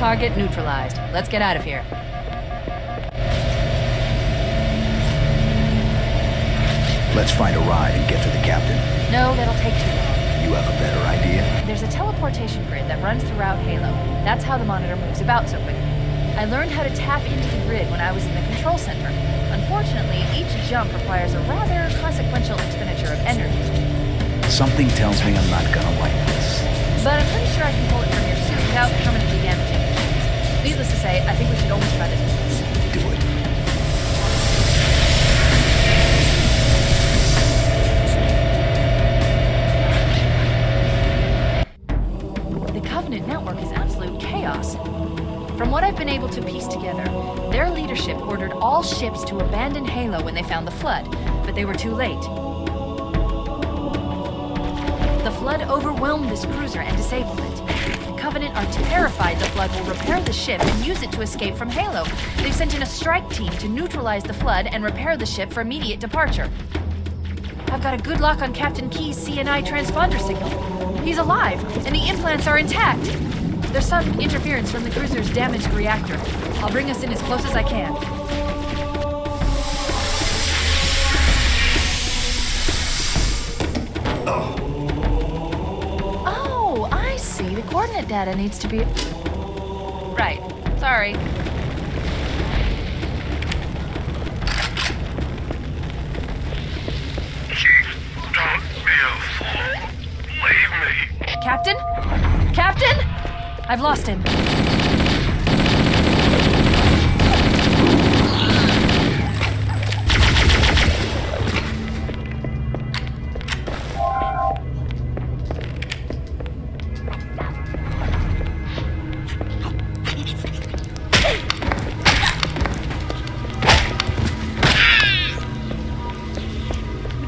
Target neutralized. Let's get out of here. Let's find a ride and get to the captain. No, that'll take too long. You have a better idea? There's a teleportation grid that runs throughout Halo. That's how the monitor moves about so quickly. I learned how to tap into the grid when I was in the control center. Unfortunately, each jump requires a rather consequential expenditure of energy. Something tells me I'm not gonna like this. But I'm pretty sure I can pull it from your suit without permanently damaging your machines. Needless to say, I think we should almost try this once. Do it. Network is absolute chaos. From what I've been able to piece together, their leadership ordered all ships to abandon Halo when they found the Flood, but they were too late. The Flood overwhelmed this cruiser and disabled it. The Covenant are terrified the Flood will repair the ship and use it to escape from Halo. They've sent in a strike team to neutralize the Flood and repair the ship for immediate departure. I've got a good lock on Captain Key's CNI transponder signal. He's alive, and the implants are intact. There's some interference from the cruiser's damaged reactor. I'll bring us in as close as I can. Oh, I see. The coordinate data needs to be... Right. Sorry. Captain? Captain? I've lost him.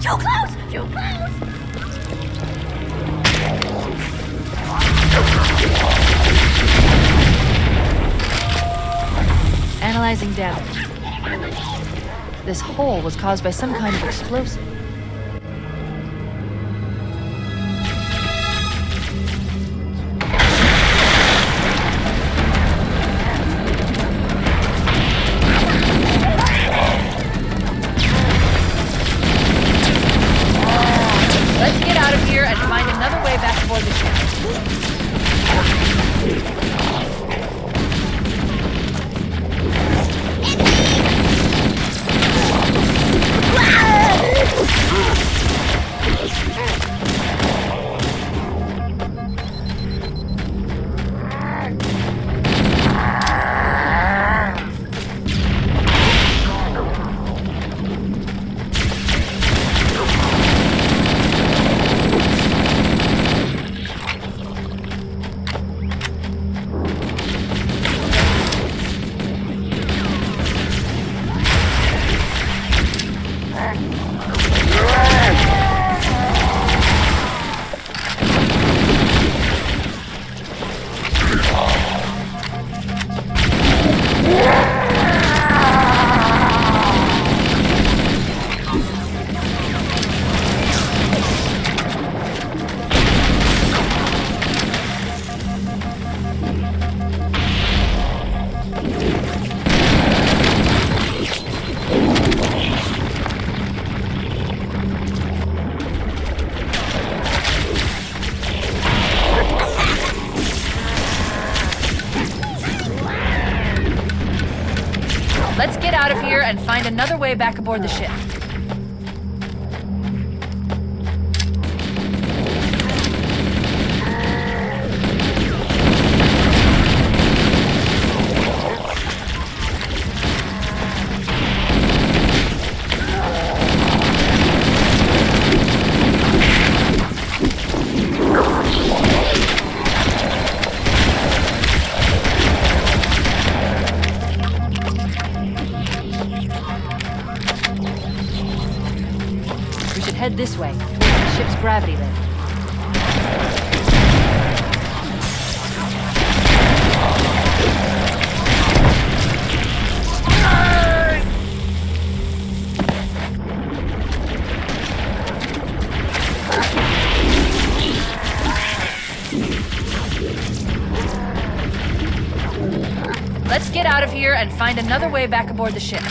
Too close! Too close! Analyzing damage. This hole was caused by some kind of explosive. Let's get out of here and find another way back aboard the ship. Let's get out of here and find another way back aboard the ship. Head this way, towards the ship's gravity lift. get out of here and find another way back aboard the ship.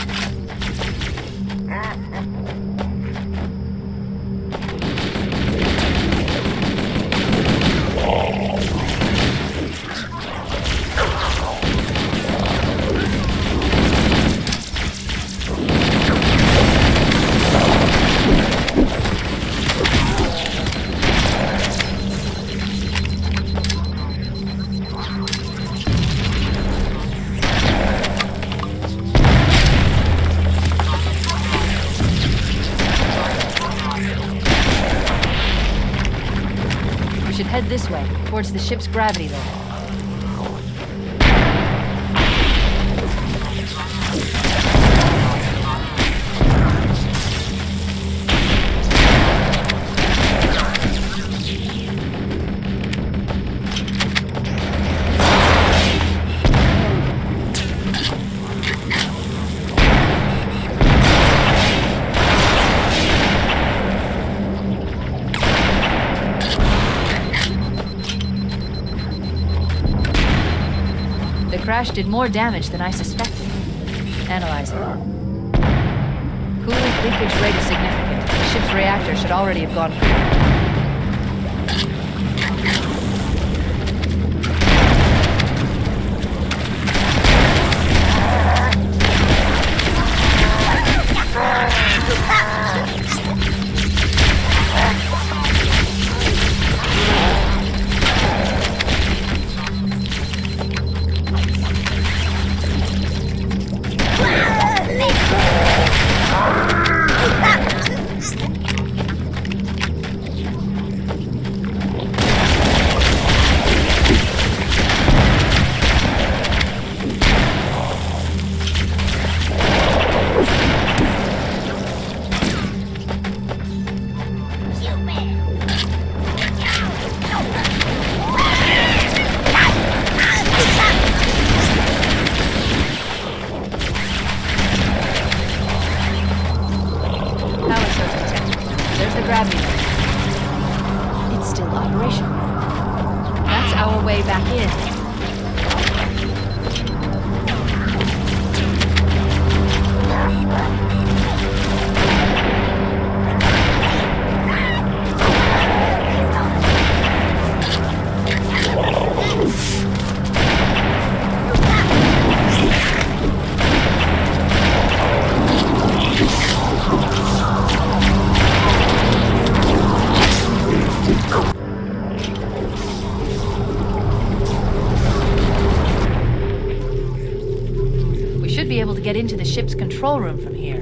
Head this way, towards the ship's gravity level. The crash did more damage than I suspected. Analyzing. Coolant leakage rate is significant. The ship's reactor should already have gone critical. It's still operational. That's our way back in. Be able to get into the ship's control room from here.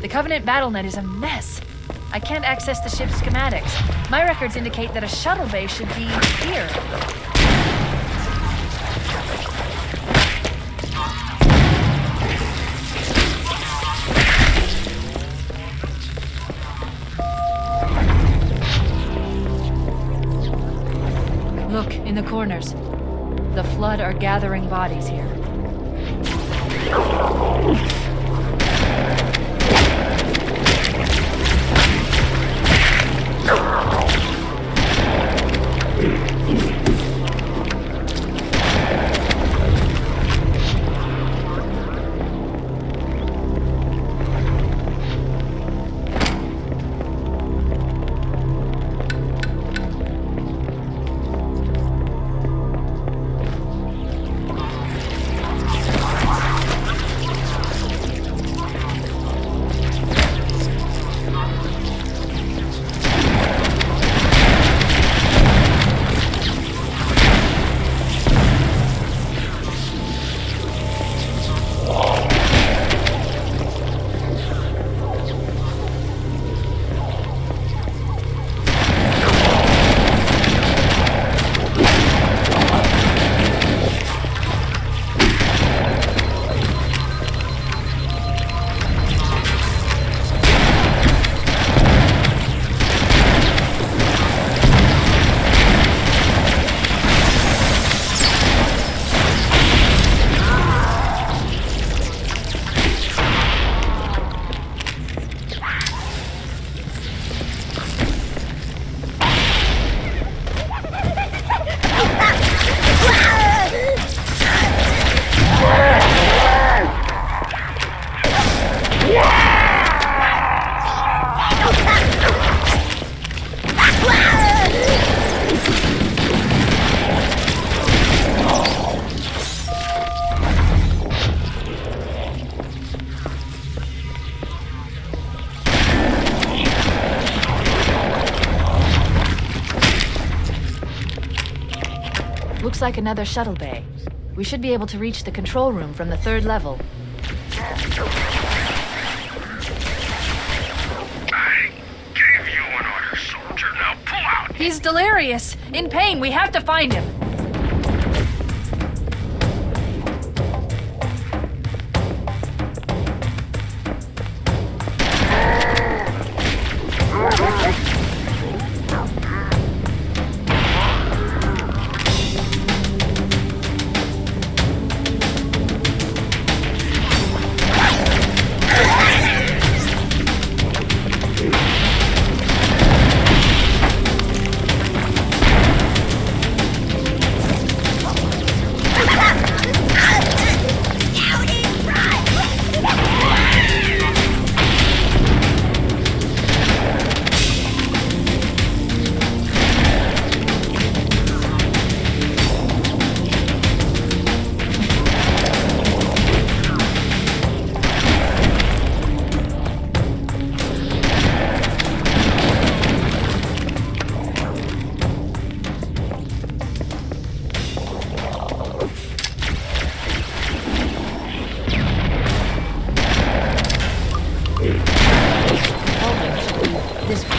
The Covenant BattleNet is a mess. I can't access the ship's schematics. My records indicate that a shuttle bay should be here. Look, in the corners. The Flood are gathering bodies here. Looks like another shuttle bay. We should be able to reach the control room from the 3rd level. I gave you an order, soldier. Now pull out! He's delirious! In pain! We have to find him! This way.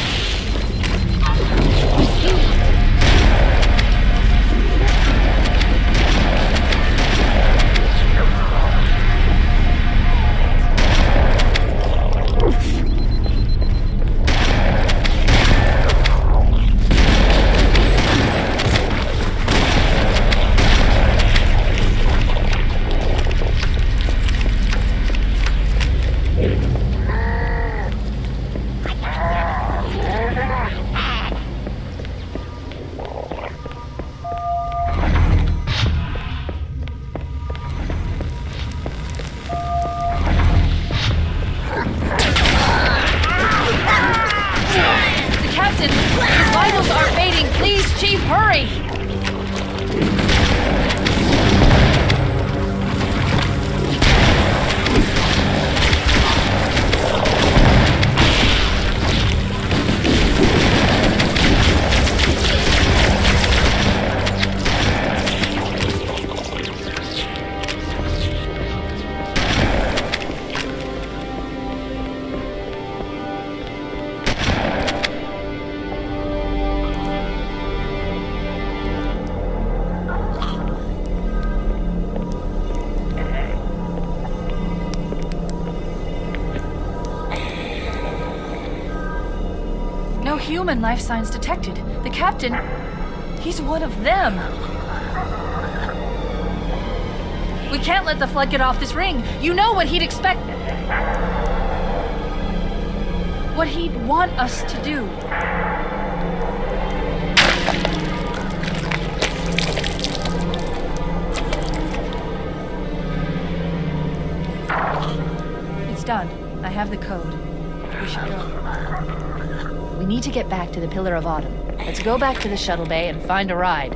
Chief, hurry! No human life signs detected. The captain, he's one of them. We can't let the Flood get off this ring. You know what he'd expect. What he'd want us to do. It's done. I have the code. We should go. We need to get back to the Pillar of Autumn. Let's go back to the shuttle bay and find a ride.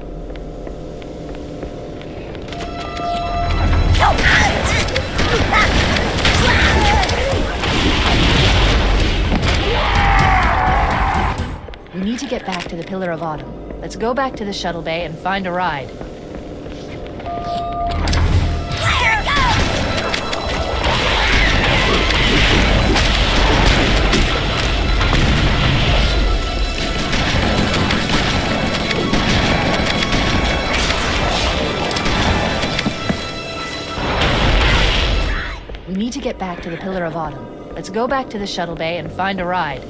We need to get back to the Pillar of Autumn. Let's go back to the shuttle bay and find a ride. We need to get back to the Pillar of Autumn. Let's go back to the shuttle bay and find a ride.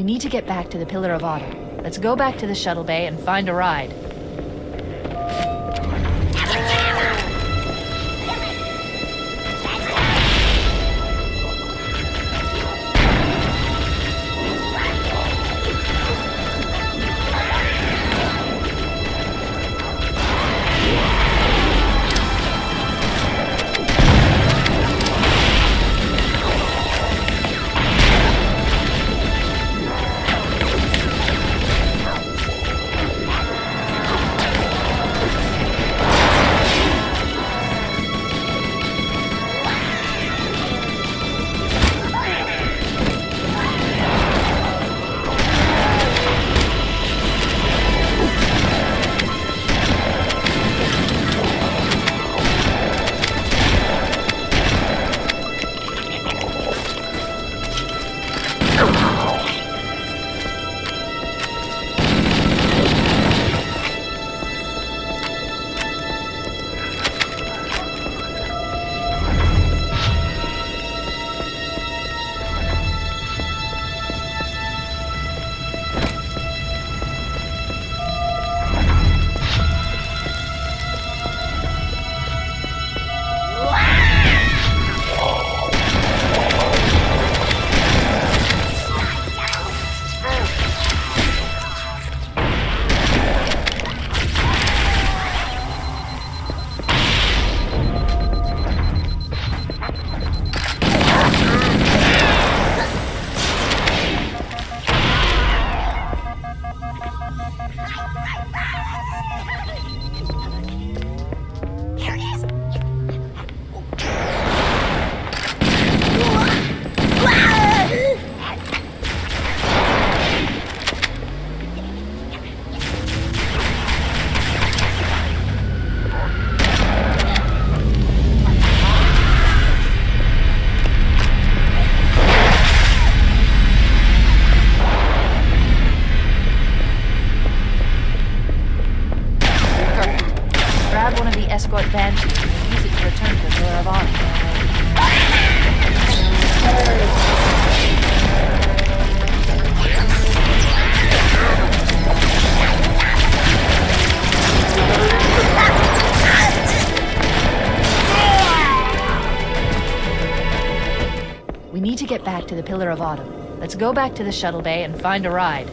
We need to get back to the Pillar of Autumn. Let's go back to the shuttle bay and find a ride. Escort Banshees and use it to return to the Pillar of Autumn. We need to get back to the Pillar of Autumn. Let's go back to the shuttle bay and find a ride.